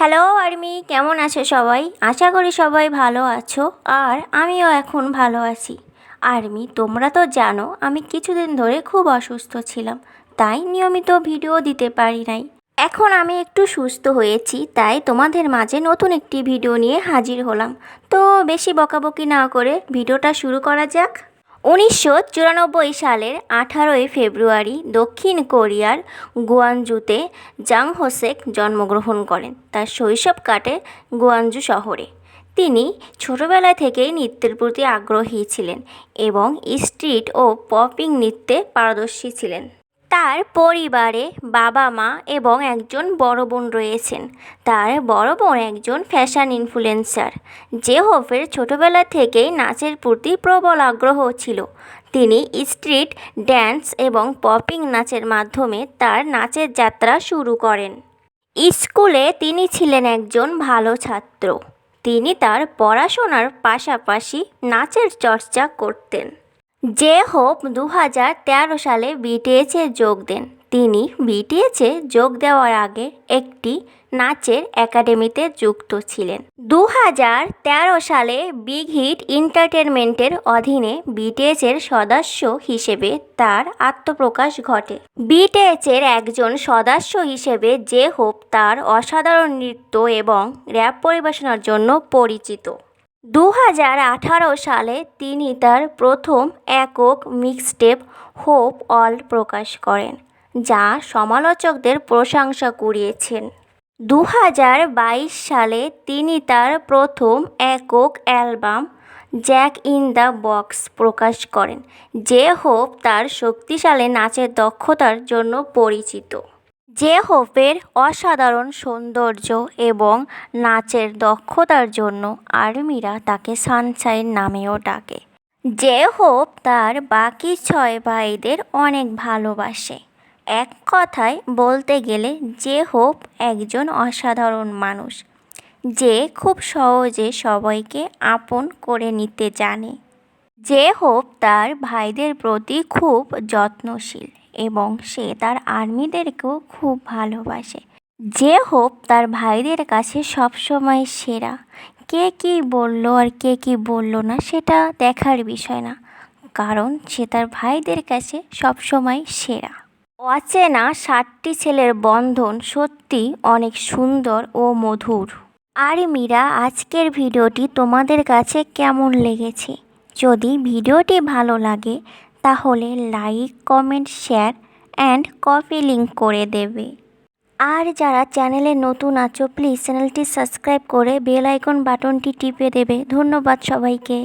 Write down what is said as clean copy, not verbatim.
Hello army, কেমন আছো সবাই? আশা করি সবাই ভালো আছো, আর আমিও এখন ভালো আছি। আর্মি, তোমরা তো জানো আমি কিছুদিন ধরে খুব অসুস্থ ছিলাম, তাই নিয়মিত ভিডিও দিতে পারি নাই। এখন আমি একটু সুস্থ হয়েছি, তাই তোমাদের মাঝে নতুন একটি ভিডিও নিয়ে হাজির হলাম। তো বেশি বকাবকি না করে ভিডিওটা শুরু করা যাক। 1994 সালের 18 ফেব্রুয়ারি দক্ষিণ কোরিয়ার গুয়ানজুতে জাং হোসেক জন্মগ্রহণ করেন। তার শৈশব কাটে গুয়ানজু শহরে। তিনি ছোটবেলা থেকেই নৃত্যের প্রতি আগ্রহী ছিলেন এবং স্ট্রিট ও পপিং নৃত্যে পারদর্শী ছিলেন। তার পরিবারে বাবা মা এবং একজন বড় বোন রয়েছেন। তার বড় বোন একজন ফ্যাশন ইনফ্লুয়েন্সার। জেহোফের ছোটবেলা থেকেই নাচের প্রতি প্রবল আগ্রহ ছিল। তিনি স্ট্রিট ড্যান্স এবং পপিং নাচের মাধ্যমে তার নাচের যাত্রা শুরু করেন। স্কুলে তিনি ছিলেন একজন ভালো ছাত্র। তিনি তার পড়াশোনার পাশাপাশি নাচের চর্চা করতেন। জেহোপ 2013 সালে বিটিএসে যোগ দেন। তিনি বিটিএসে যোগ দেওয়ার আগে একটি নাচের একাডেমিতে যুক্ত ছিলেন। 2013 সালে বিগ হিট এন্টারটেনমেন্টের অধীনে বিটিএসের সদস্য হিসেবে তার আত্মপ্রকাশ ঘটে। বিটিএসের একজন সদস্য হিসেবে জেহোপ তার অসাধারণ নৃত্য এবং র্যাপ পরিবেশনার জন্য পরিচিত। 2018 সালে তিনি তার প্রথম একক মিক্সটেপ হোপ অল প্রকাশ করেন, যা সমালোচকদের প্রশংসা কুড়িয়েছেন। 2022 সালে তিনি তার প্রথম একক album Jack in the Box প্রকাশ করেন। জেহোপ তার শক্তিশালী নাচের দক্ষতার জন্য পরিচিত। জেহোপের অসাধারণ সৌন্দর্য এবং নাচের দক্ষতার জন্য আর্মিরা তাকে সানশাইন নামেও ডাকে। জেহোপ তার বাকি 6 ভাইদের অনেক ভালোবাসে। এক কথায় বলতে গেলে জেহোপ একজন অসাধারণ মানুষ, যে খুব সহজে সবাইকে আপন করে নিতে জানে। জেহোপ তার ভাইদের প্রতি খুব যত্নশীল এবং সে তার আর্মিদেরকেও খুব ভালোবাসে। জেহোপ তার ভাইদের কাছে সবসময় সেরা। কে কী বলল আর কে কী বলল না সেটা দেখার বিষয় না, কারণ সে তার ভাইদের কাছে সবসময় সেরা। অচেনা 7টি ছেলের বন্ধন সত্যি অনেক সুন্দর ও মধুর। আর্মিরা, আজকের ভিডিওটি তোমাদের কাছে কেমন লেগেছে? যদি ভিডিওটি ভালো লাগে তাহলে like, comment, share and copy link করে দেবে। আর যারা চ্যানেলে নতুন আছো প্লিজ চ্যানেলটি সাবস্ক্রাইব করে বেল আইকন বাটনটি টিপে দেবে। ধন্যবাদ সবাইকে।